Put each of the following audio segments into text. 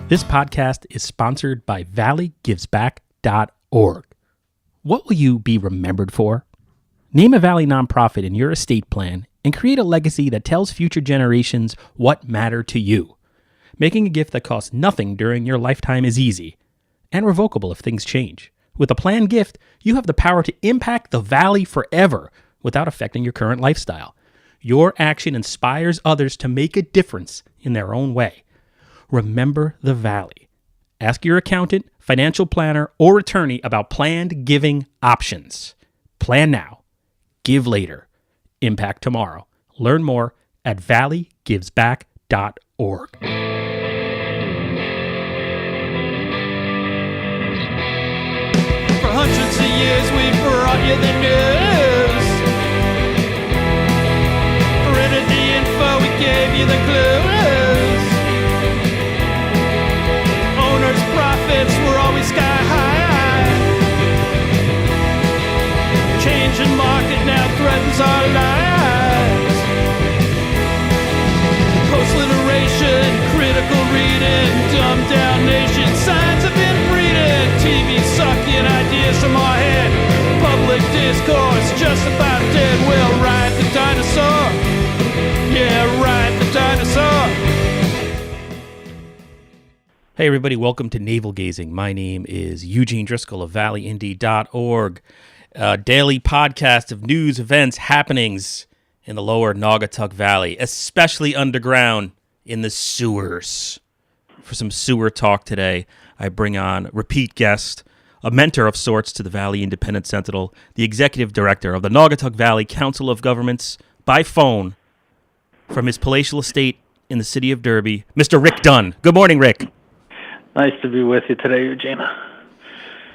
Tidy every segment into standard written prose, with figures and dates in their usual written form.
This podcast is sponsored by valleygivesback.org. What will you be remembered for? Name a Valley nonprofit in your estate plan and create a legacy that tells future generations what mattered to you. Making a gift that costs nothing during your lifetime is easy and revocable if things change. With a planned gift, you have the power to impact the Valley forever without affecting your current lifestyle. Your action inspires others to make a difference in their own way. Remember the Valley. Ask your accountant, financial planner, or attorney about planned giving options. Plan now. Give later. Impact tomorrow. Learn more at valleygivesback.org. For hundreds of years we brought you the news. Printed the info, we gave you the clues. Owners' profits were always sky high. Changing market now threatens our lives. Post-literation, critical reading, dumbed down nation, signs of inbreeding. TV sucking ideas from our head. Public discourse just about dead. We'll ride the dinosaur. Yeah, ride the dinosaur. Hey everybody, welcome to Navel Gazing. My name is Eugene Driscoll of valleyindy.org, a daily podcast of news, events, happenings in the lower Naugatuck Valley, especially underground in the sewers. For some sewer talk today, I bring on repeat guest, a mentor of sorts to the Valley Independent Sentinel, the executive director of the Naugatuck Valley Council of Governments, by phone, from his palatial estate in the city of Derby, Mr. Rick Dunn. Good morning, Rick. Nice to be with you today, Eugene.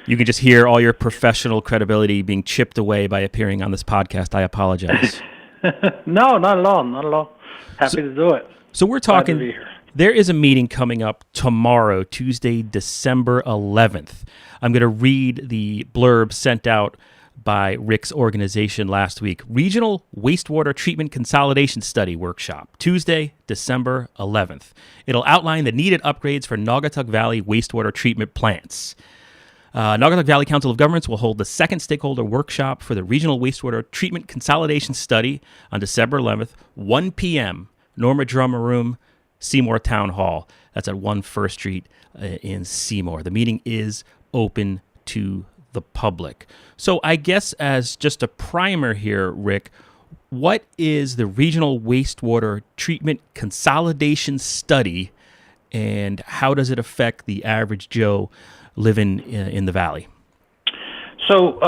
You can just hear all your professional credibility being chipped away by appearing on this podcast. I apologize. No, not at all. Not at all. Happy to do it. So we're Glad to talking, be here. there is a meeting coming up tomorrow, Tuesday, December 11th. I'm going to read the blurb sent out by Rick's organization last week. Regional Wastewater Treatment Consolidation Study Workshop, Tuesday, December 11th. It'll outline the needed upgrades for Naugatuck Valley wastewater treatment plants. Naugatuck Valley Council of Governments will hold the second stakeholder workshop for the Regional Wastewater Treatment Consolidation Study on December 11th, 1 p.m., Norma Drummer Room, Seymour Town Hall. That's at 1 First Street in Seymour. The meeting is open to the public. So I guess as just a primer here, Rick, what is the Regional Wastewater Treatment Consolidation Study, and how does it affect the average Joe living in the Valley? So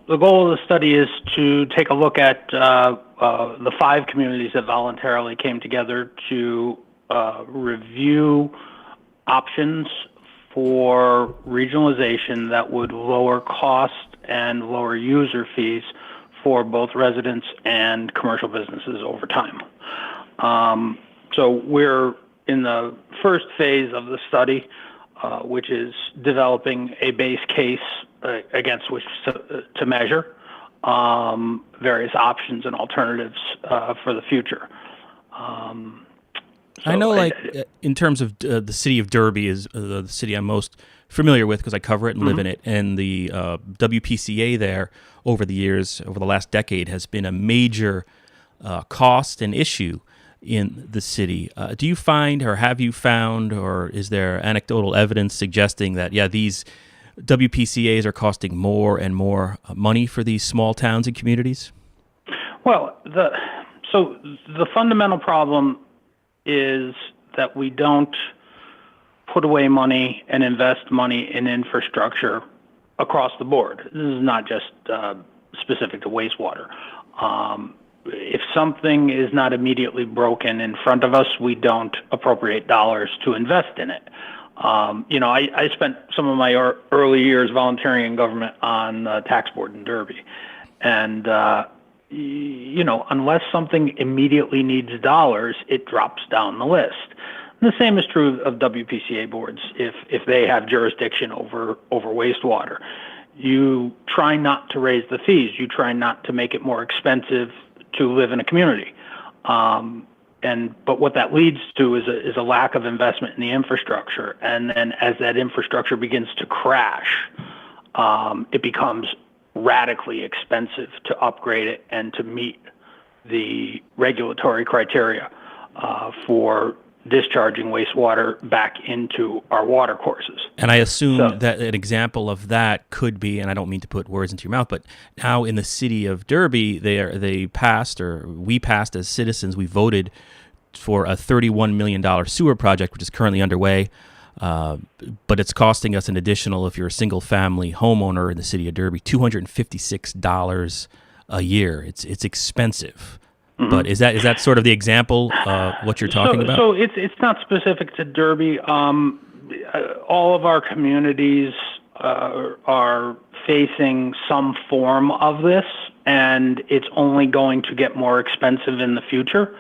the goal of the study is to take a look at the 5 communities that voluntarily came together to review options for regionalization that would lower cost and lower user fees for both residents and commercial businesses over time. So we're in the first phase of the study, which is developing a base case against which to measure various options and alternatives for the future. I know, in terms of the city of Derby is the city I'm most familiar with because I cover it and live in it, and the WPCA there over the years, over the last decade, has been a major cost and issue in the city. Do you find, or have you found, or is there anecdotal evidence suggesting that, these WPCAs are costing more and more money for these small towns and communities? Well, the fundamental problem is that we don't put away money and invest money in infrastructure across the board. This is not just specific to wastewater. If something is not immediately broken in front of us, we don't appropriate dollars to invest in it. I spent some of my early years volunteering in government on the tax board in Derby. And unless something immediately needs dollars, it drops down the list. And the same is true of WPCA boards. If they have jurisdiction over wastewater, you try not to raise the fees. You try not to make it more expensive to live in a community. but what that leads to is a lack of investment in the infrastructure. And then as that infrastructure begins to crash, it becomes radically expensive to upgrade it and to meet the regulatory criteria for discharging wastewater back into our water courses. And I assume that an example of that could be, and I don't mean to put words into your mouth, but now in the city of Derby, we passed as citizens, we voted for a $31 million sewer project, which is currently underway. But it's costing us an additional, if you're a single family homeowner in the city of Derby, $256 a year. It's expensive. Mm-hmm. But is that sort of the example what you're talking about? So it's not specific to Derby. All of our communities are facing some form of this, and it's only going to get more expensive in the future.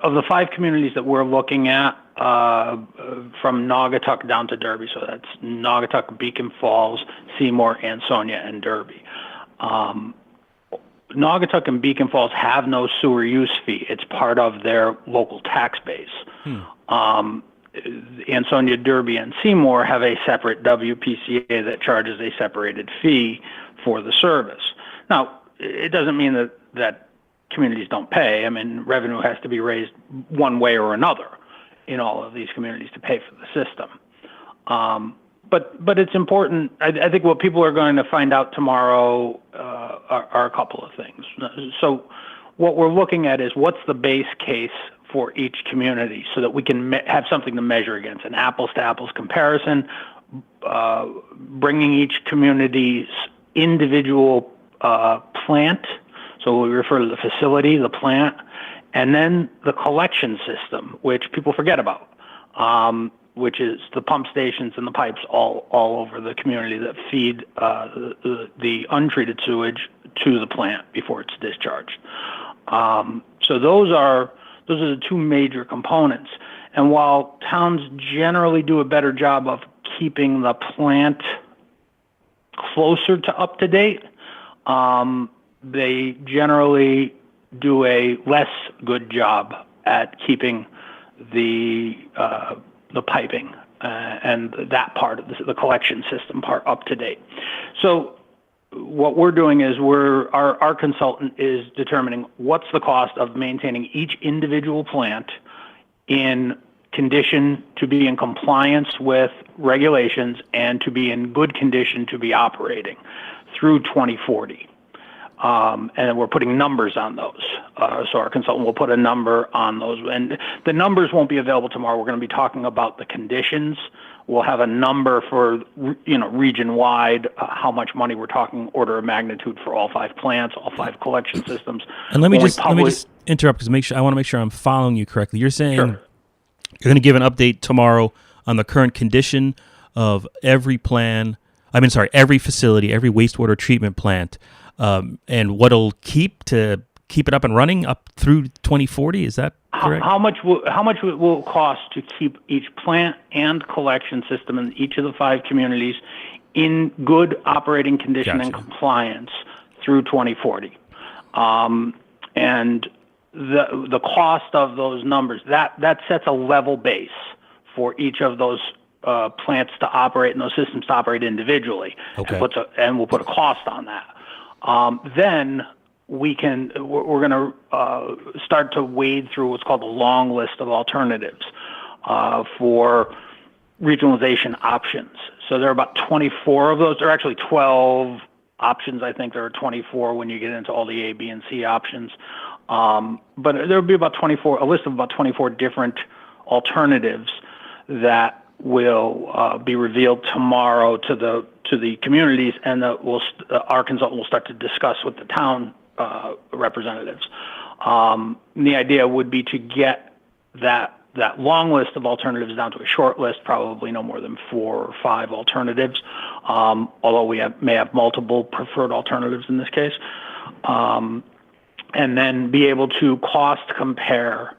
Of the 5 communities that we're looking at, from Naugatuck down to Derby, so that's Naugatuck, Beacon Falls, Seymour, Ansonia, and Derby. Naugatuck and Beacon Falls have no sewer use fee. It's part of their local tax base. Ansonia, Derby, and Seymour have a separate WPCA that charges a separated fee for the service. Now, it doesn't mean that communities don't pay. I mean, revenue has to be raised one way or another in all of these communities to pay for the system. But it's important. I think what people are going to find out tomorrow are a couple of things. So what we're looking at is what's the base case for each community so that we can have something to measure against, an apples-to-apples comparison, bringing each community's individual plant. So we refer to the facility, the plant, and then the collection system, which people forget about, which is the pump stations and the pipes all over the community that feed the untreated sewage to the plant before it's discharged. So those are the 2 major components. And while towns generally do a better job of keeping the plant closer to up to date, they generally do a less good job at keeping the piping and that part of the collection system part up to date. So what we're doing is our consultant is determining what's the cost of maintaining each individual plant in condition to be in compliance with regulations and to be in good condition to be operating through 2040. And we're putting numbers on those. So our consultant will put a number on those. And the numbers won't be available tomorrow. We're going to be talking about the conditions. We'll have a number for, region-wide, how much money we're talking, order of magnitude for all 5 plants, all 5 collection systems. And let me just interrupt because I want to make sure I'm following you correctly. You're saying You're going to give an update tomorrow on the current condition of every facility, every wastewater treatment plant, and what'll keep it up and running up through 2040. Is that correct? How much it will cost to keep each plant and collection system in each of the 5 communities in good operating condition and compliance through 2040, and the cost of those numbers that sets a level base for each of those plants to operate and those systems to operate individually, and we'll put a cost on that. Then we're going to start to wade through what's called a long list of alternatives for regionalization options. So there are about 24 of those. There are actually 12 options. I think there are 24 when you get into all the A, B, and C options. But there will be a list of about 24 different alternatives that will be revealed tomorrow to the communities, and that our consultant will start to discuss with the town representatives. The idea would be to get that long list of alternatives down to a short list, probably no more than 4 or 5 alternatives, although we may have multiple preferred alternatives in this case, and then be able to cost compare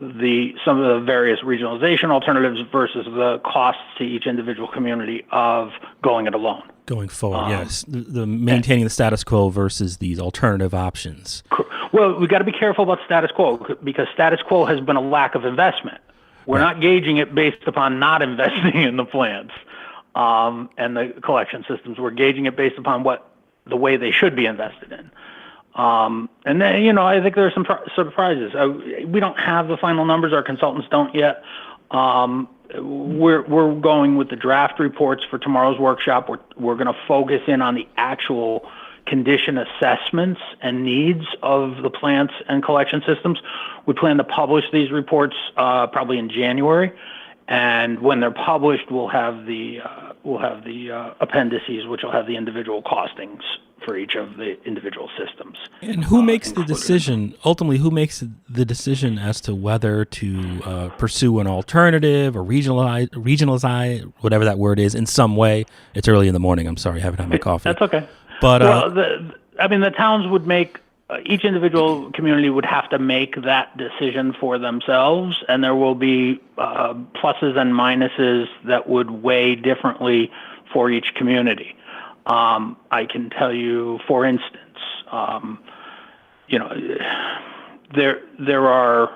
some of the various regionalization alternatives versus the costs to each individual community of going it alone. Going forward, yes. The maintaining the status quo versus these alternative options. Well, we got to be careful about status quo because status quo has been a lack of investment. We're not gauging it based upon not investing in the plants and the collection systems. We're gauging it based upon the way they should be invested in. And then, I think there are some surprises. We don't have the final numbers. Our consultants don't yet. We're going with the draft reports for tomorrow's workshop. We're going to focus in on the actual condition assessments and needs of the plants and collection systems. We plan to publish these reports probably in January, and when they're published, we'll have the appendices, which will have the individual costings for each of the individual systems. And who makes the decision? Ultimately, who makes the decision as to whether to pursue an alternative or regionalize, whatever that word is, in some way? It's early in the morning. I'm sorry, I haven't had my coffee. That's okay. But the towns would make each individual community would have to make that decision for themselves, and there will be pluses and minuses that would weigh differently for each community. I can tell you, for instance, there are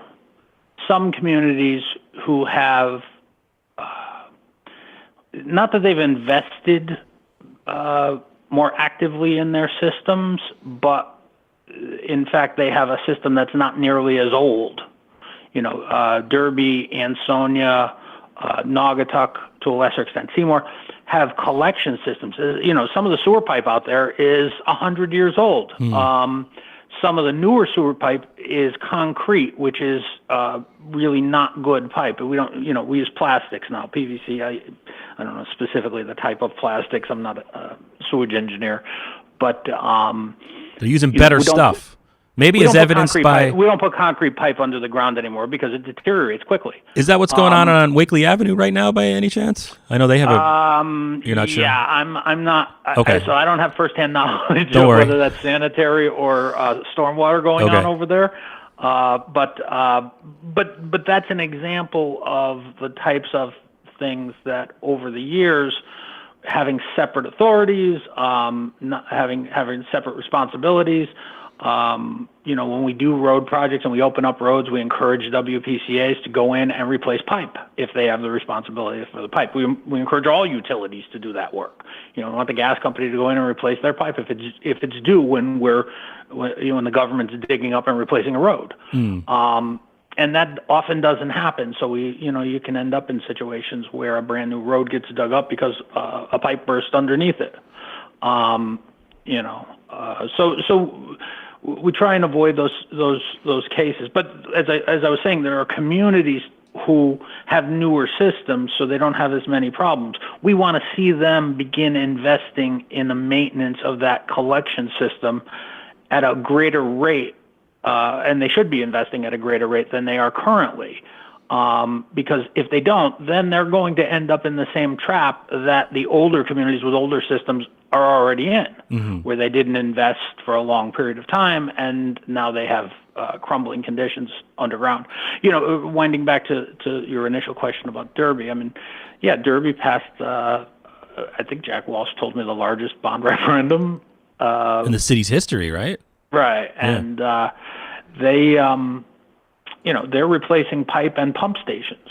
some communities who have not that they've invested more actively in their systems, but in fact, they have a system that's not nearly as old. Derby, Ansonia, Naugatuck, to a lesser extent, Seymour, have collection systems. Some of the sewer pipe out there is 100 years old. Some of the newer sewer pipe is concrete, which is really not good pipe. We don't, we use plastics now, PVC. I don't know specifically the type of plastics. I'm not a sewage engineer, but they're using better stuff. Maybe as evidenced by... We don't put concrete pipe under the ground anymore because it deteriorates quickly. Is that what's going on Wakely Avenue right now by any chance? I know they have a... You're not sure? Yeah, I'm not... Okay. So I don't have firsthand knowledge Don't of worry. whether that's sanitary or stormwater going on over there. But that's an example of the types of things that over the years, having separate authorities, not having separate responsibilities. When we do road projects and we open up roads, we encourage WPCAs to go in and replace pipe if they have the responsibility for the pipe. We encourage all utilities to do that work. We want the gas company to go in and replace their pipe if it's due when the government's digging up and replacing a road. And that often doesn't happen. So you can end up in situations where a brand new road gets dug up because a pipe burst underneath it. So we try and avoid those cases. But as I was saying, there are communities who have newer systems, so they don't have as many problems. We want to see them begin investing in the maintenance of that collection system at a greater rate, and they should be investing at a greater rate than they are currently. Because if they don't, then they're going to end up in the same trap that the older communities with older systems are already in, where they didn't invest for a long period of time, and now they have crumbling conditions underground. Winding back to your initial question about Derby, Derby passed, I think Jack Walsh told me, the largest bond referendum in the city's history, right? Right, and they're replacing pipe and pump stations.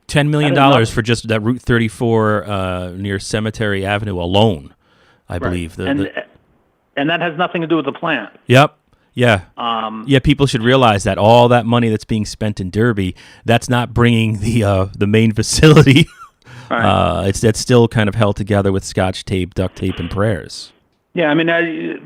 $10 million for just that Route 34 near Cemetery Avenue alone, I believe. And that has nothing to do with the plant. Yep. Yeah. People should realize that all that money that's being spent in Derby, that's not bringing the main facility. Right. That's still kind of held together with Scotch tape, duct tape, and prayers. Yeah,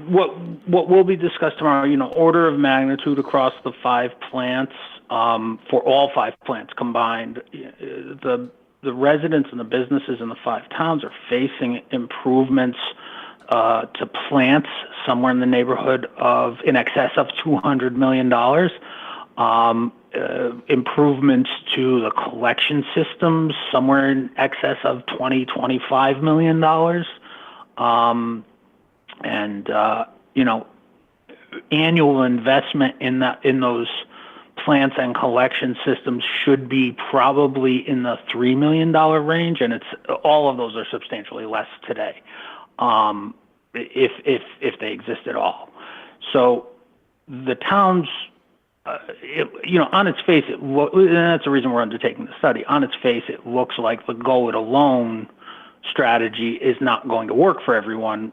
what will be discussed tomorrow, order of magnitude across the 5 plants, for all 5 plants combined, the residents and the businesses in the 5 towns are facing improvements to plants somewhere in the neighborhood of in excess of $200 million, improvements to the collection systems somewhere in excess of $25 million. Annual investment in those plants and collection systems should be probably in the $3 million range, and all of those are substantially less today, if they exist at all. So the towns, on its face, and that's the reason we're undertaking the study. On its face, it looks like the go it alone strategy is not going to work for everyone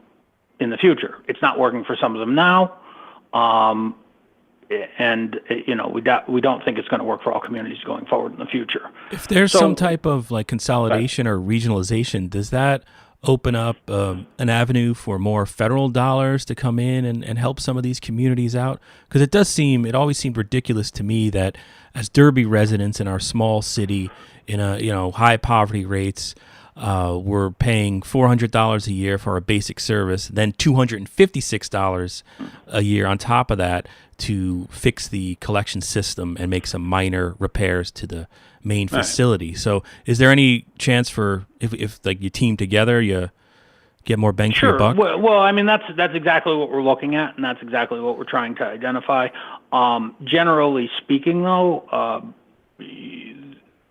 in the future. It's not working for some of them now, and we don't think it's going to work for all communities going forward in the future. If there's some type of like consolidation or regionalization, does that open up an avenue for more federal dollars to come in and help some of these communities out? Because it always seemed ridiculous to me that as Derby residents in our small city in high poverty rates, we're paying $400 a year for a basic service, then $256 a year on top of that to fix the collection system and make some minor repairs to the main facility. So is there any chance for if like you team together, you get more bang for your buck? Well, I mean, that's exactly what we're looking at, and that's exactly what we're trying to identify. Generally speaking, though,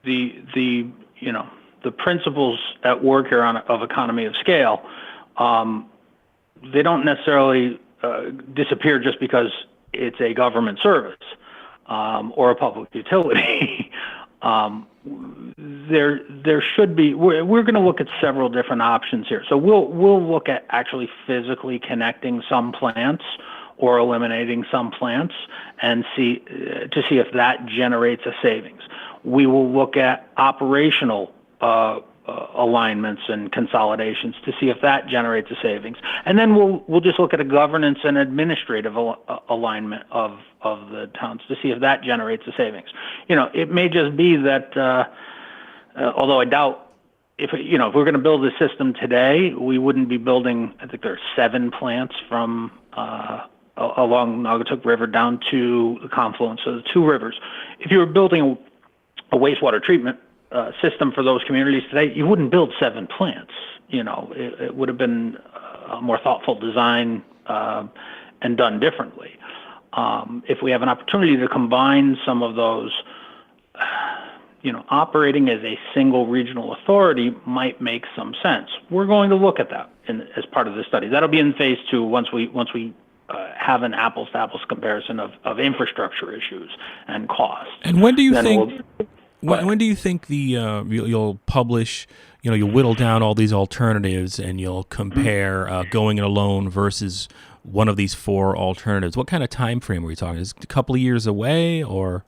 the principles at work here of economy of scale, they don't necessarily disappear just because it's a government service or a public utility. There should be. We're going to look at several different options here. So we'll look at actually physically connecting some plants or eliminating some plants and see if that generates a savings. We will look at operational alignments and consolidations to see if that generates a savings, and then we'll just look at a governance and administrative alignment of the towns to see if that generates a savings. It may just be that, although I doubt if we're going to build a system today, we wouldn't be building. I think there are 7 plants from along Naugatuck River down to the confluence of the 2 rivers. If you were building a wastewater treatment system for those communities today, you wouldn't build 7 plants. It would have been a more thoughtful design and done differently. If we have an opportunity to combine some of those, operating as a single regional authority might make some sense. We're going to look at that as part of the study. That'll be in phase 2 once we have an apples-to-apples comparison of infrastructure issues and costs. And when do you think? When do you think you'll publish? You'll whittle down all these alternatives and you'll compare going it alone versus one of these 4 alternatives. What kind of time frame are we talking? Is it a couple of years away, or?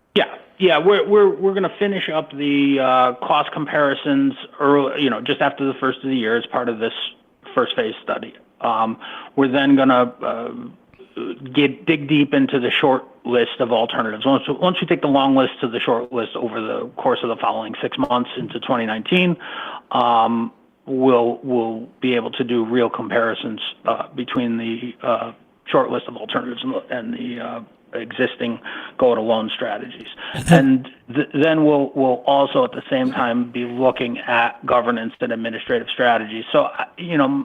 Yeah. We're going to finish up the cost comparisons early. Just after the first of the year as part of this first phase study. We're then going to dig deep into the short list of alternatives. Once we take the long list to the short list over the course of the following 6 months into 2019, we'll be able to do real comparisons between the short list of alternatives and the existing go-it-alone strategies. And then we'll also at the same time be looking at governance and administrative strategies. So,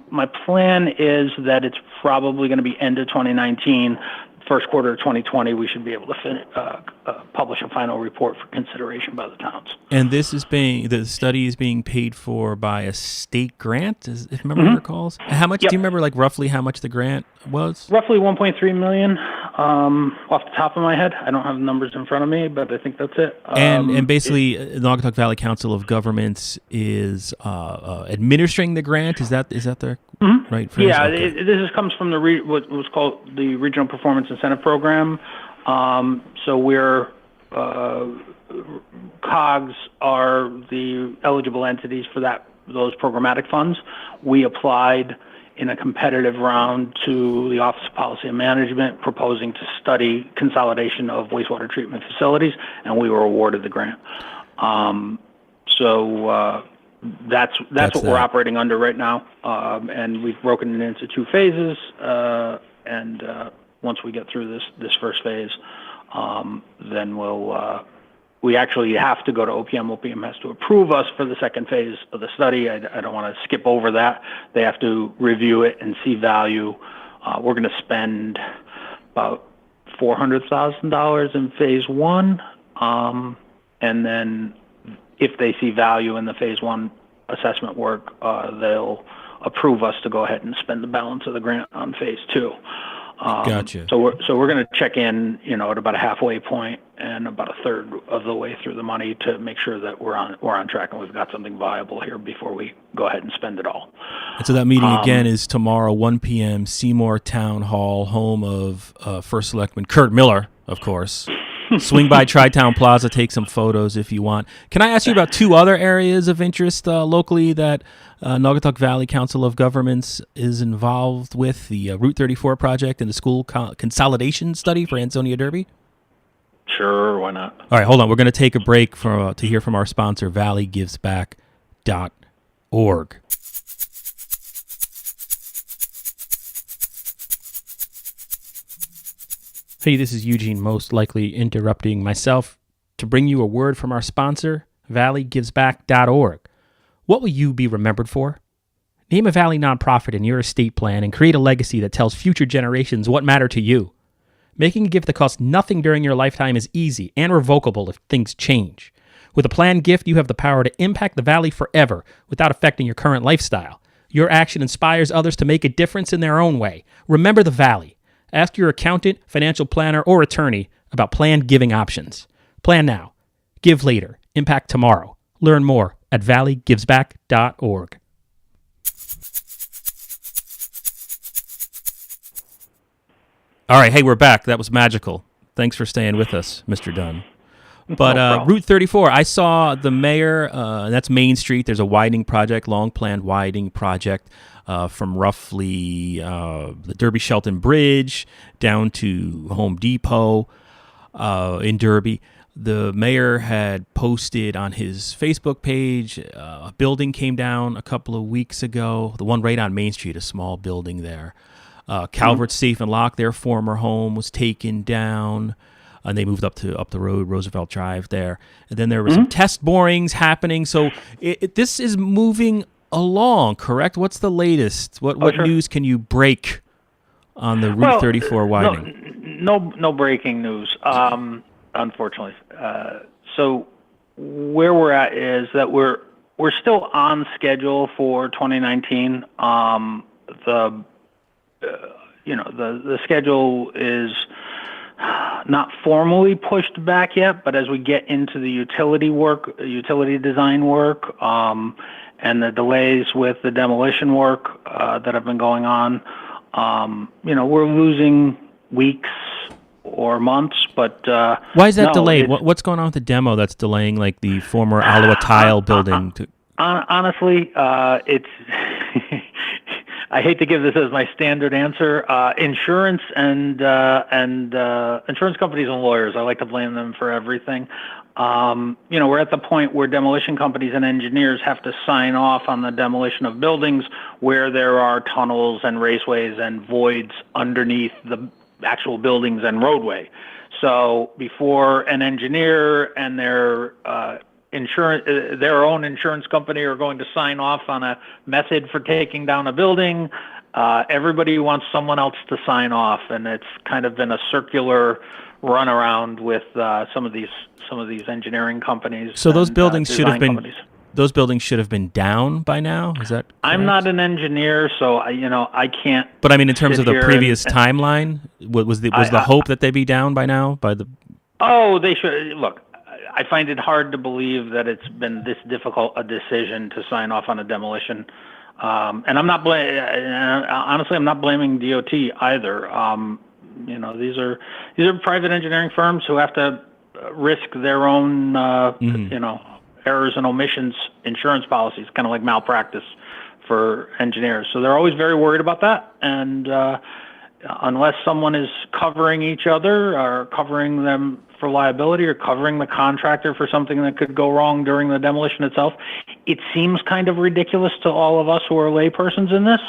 my plan is that it's probably going to be end of 2019, first quarter of 2020, we should be able to publish a final report for consideration by the towns. And the study is being paid for by a state grant, if memory recalls. How much? Yep. Do you remember, roughly how much the grant was? Roughly $1.3 million. Off the top of my head, I don't have the numbers in front of me, but I think that's it. And basically, the Naugatuck Valley Council of Governments is administering the grant. Is that the right phrase? Yeah, okay. This comes from what was called the Regional Performance Incentive Program. So we're COGS are the eligible entities for those programmatic funds. We applied in a competitive round to the Office of Policy and Management, proposing to study consolidation of wastewater treatment facilities, and we were awarded the grant. So that's what we're operating under right now, and we've broken it into 2 phases. And once we get through this first phase, then we actually have to go to OPM. OPM has to approve us for the second phase of the study. I don't want to skip over that. They have to review it and see value. We're going to spend about $400,000 in phase 1. And then if they see value in the phase 1 assessment work, they'll approve us to go ahead and spend the balance of the grant on phase 2. Gotcha. So we're going to check in, at about a halfway point and about a third of the way through the money to make sure that we're on track and we've got something viable here before we go ahead and spend it all. And so that meeting again is tomorrow, 1 p.m., Seymour Town Hall, home of First Selectman Kurt Miller, of course. Swing by Tri-Town Plaza, take some photos if you want. Can I ask you about two other areas of interest locally that Naugatuck Valley Council of Governments is involved with, the Route 34 project and the school consolidation study for Ansonia Derby? Sure, why not? All right, hold on. We're going to take a break to hear from our sponsor, valleygivesback.org. Hey, this is Eugene, most likely interrupting myself to bring you a word from our sponsor, valleygivesback.org. What will you be remembered for? Name a Valley nonprofit in your estate plan and create a legacy that tells future generations what matter to you. Making a gift that costs nothing during your lifetime is easy and revocable if things change. With a planned gift, you have the power to impact the Valley forever without affecting your current lifestyle. Your action inspires others to make a difference in their own way. Remember the Valley. Ask your accountant, financial planner, or attorney about planned giving options. Plan now. Give later. Impact tomorrow. Learn more at valleygivesback.org. All right, hey, we're back. That was magical. Thanks for staying with us, Mr. Dunn. But Route 34, I saw the mayor, that's Main Street. There's a widening project, long-planned widening project from roughly the Derby-Shelton Bridge down to Home Depot in Derby. The mayor had posted on his Facebook page, a building came down a couple of weeks ago, the one right on Main Street, a small building there. Calvert Safe and Lock, their former home, was taken down. And they moved up the road, Roosevelt Drive there. And then there were some test borings happening. So this is moving along, correct? What's the latest? What news can you break on the Route 34 widening? No breaking news, unfortunately. So where we're at is that we're still on schedule for 2019. The schedule is not formally pushed back yet, but as we get into the utility design work, and the delays with the demolition work that have been going on, we're losing weeks or months. But why is that delayed? What's going on with the demo that's delaying, like the former Aloha Tile building? Honestly, it's. I hate to give this as my standard answer. Insurance and insurance companies and lawyers, I like to blame them for everything. We're at the point where demolition companies and engineers have to sign off on the demolition of buildings where there are tunnels and raceways and voids underneath the actual buildings and roadway. So before an engineer and their own insurance company are going to sign off on a method for taking down a building, everybody wants someone else to sign off, and it's kind of been a circular runaround with some of these engineering companies. So those buildings should have been down by now. Is that correct? I'm not an engineer, so I can't. But I mean, in terms of the previous timeline, was the hope that they'd be down by now? Oh, they should. Look, I find it hard to believe that it's been this difficult a decision to sign off on a demolition. And I'm not honestly, I'm not blaming DOT either. These are private engineering firms who have to risk their own, errors and omissions insurance policies, kind of like malpractice for engineers. So they're always very worried about that. And unless someone is covering each other or covering them for liability or covering the contractor for something that could go wrong during the demolition itself, it seems kind of ridiculous to all of us who are laypersons in this.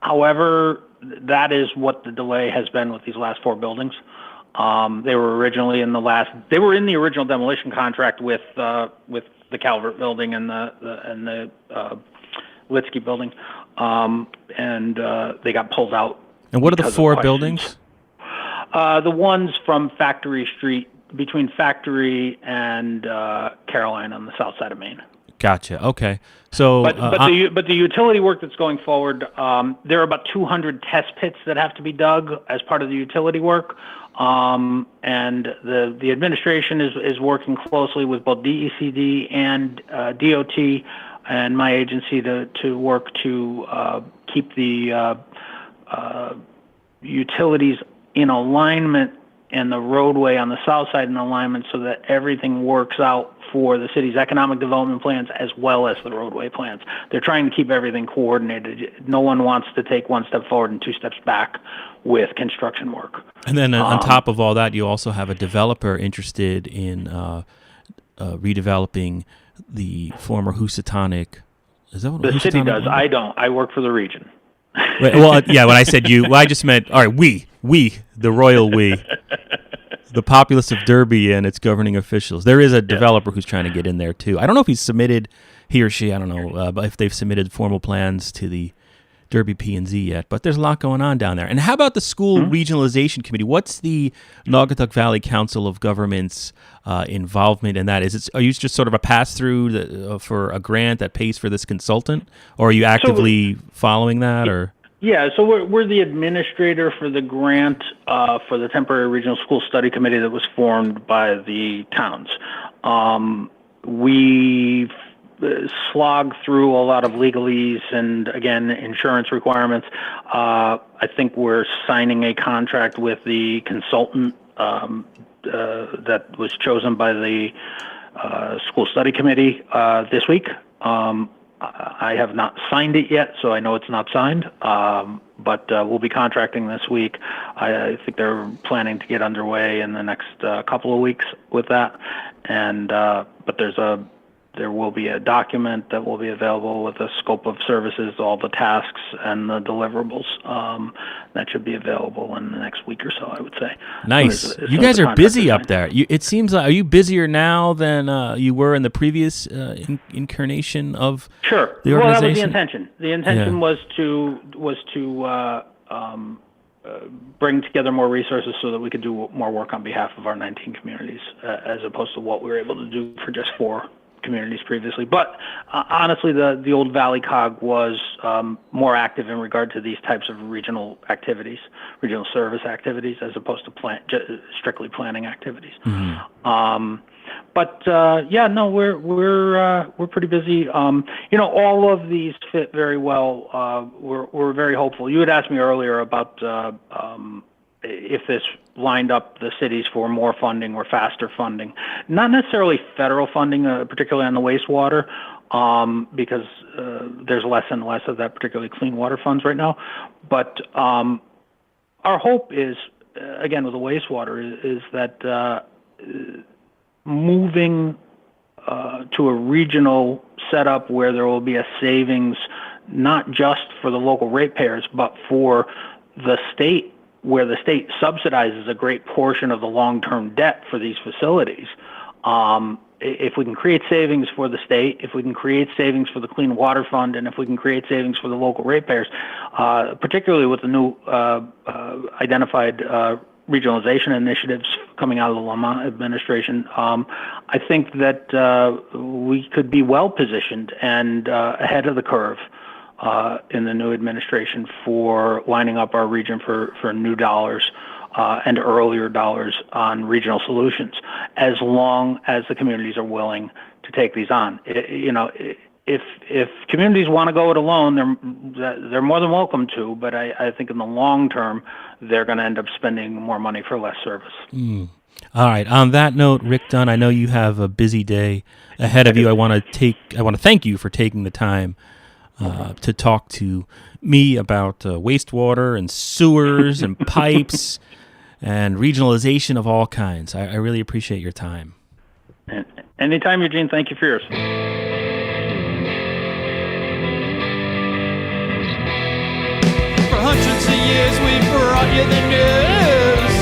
However, that is what the delay has been with these last four buildings. They were in the original demolition contract with the Calvert building and the Litsky building, and they got pulled out. And what are the four buildings? The ones from Factory Street, between Factory and Caroline on the south side of Maine. Gotcha. Okay. So, But the utility work that's going forward, there are about 200 test pits that have to be dug as part of the utility work. And the administration is working closely with both DECD and DOT and my agency to work to keep the utilities in alignment and the roadway on the south side in alignment so that everything works out for the city's economic development plans as well as the roadway plans. They're trying to keep everything coordinated. No one wants to take one step forward and two steps back with construction work. And then on top of all that, you also have a developer interested in redeveloping the former Housatonic. Is that what the city does? Was? I don't. I work for the region. Well, yeah, when I said you, I just meant, all right, we, the royal we, the populace of Derby and its governing officials. There is a developer who's trying to get in there, too. I don't know if he or she, I don't know, but if they've submitted formal plans to the Derby P&Z yet, but there's a lot going on down there. And how about the school regionalization committee? What's the Naugatuck Valley Council of Governments involvement in that? Are you just sort of a pass-through for a grant that pays for this consultant, or are you actively following that? Or yeah, so we're the administrator for the grant for the temporary regional school study committee that was formed by the towns. We slog through a lot of legalese and, again, insurance requirements. I think we're signing a contract with the consultant that was chosen by the school study committee this week. I have not signed it yet, so I know it's not signed, but we'll be contracting this week. I think they're planning to get underway in the next couple of weeks with that. And but there will be a document that will be available with a scope of services, all the tasks and the deliverables. That should be available in the next week or so, I would say. Nice. You guys are busy up there. It seems like, are you busier now than you were in the previous incarnation of the organization? Well, that was the intention. The intention was to bring together more resources so that we could do more work on behalf of our 19 communities, as opposed to what we were able to do for just 4 communities previously. But honestly, the old Valley COG was more active in regard to these types of regional activities, regional service activities, as opposed to strictly planning activities. Mm-hmm. We're pretty busy. All of these fit very well. We're very hopeful. You had asked me earlier about if this lined up the cities for more funding or faster funding. Not necessarily federal funding, particularly on the wastewater, because there's less and less of that, particularly clean water funds right now. But our hope is, again, with the wastewater, is that moving to a regional setup where there will be a savings, not just for the local ratepayers, but for the state, where the state subsidizes a great portion of the long-term debt for these facilities. If we can create savings for the state, if we can create savings for the Clean Water Fund, and if we can create savings for the local ratepayers, particularly with the new identified regionalization initiatives coming out of the Lamont administration, I think that we could be well positioned and ahead of the curve in the new administration for lining up our region for new dollars and earlier dollars on regional solutions, as long as the communities are willing to take these on. If communities want to go it alone, they're more than welcome to, but I think in the long term, they're going to end up spending more money for less service. All right. On that note, Rick Dunn, I know you have a busy day ahead of you. I want to thank you for taking the time to talk to me about wastewater and sewers and pipes and regionalization of all kinds. I really appreciate your time. Anytime, Eugene. Thank you for yours. For hundreds of years we've brought you the news.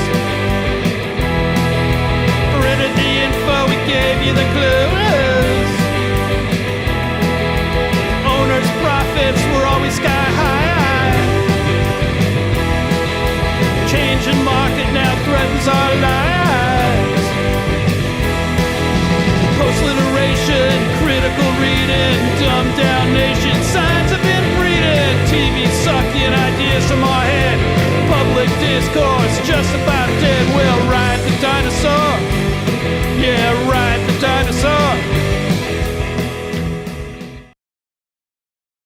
Printed the info, we gave you the clues. Owners' profits were always sky high. Changing market now threatens our lives. Post-literation, critical reading, dumbed down nation, signs of inbreeding, TV sucking ideas from our head, public discourse just about dead.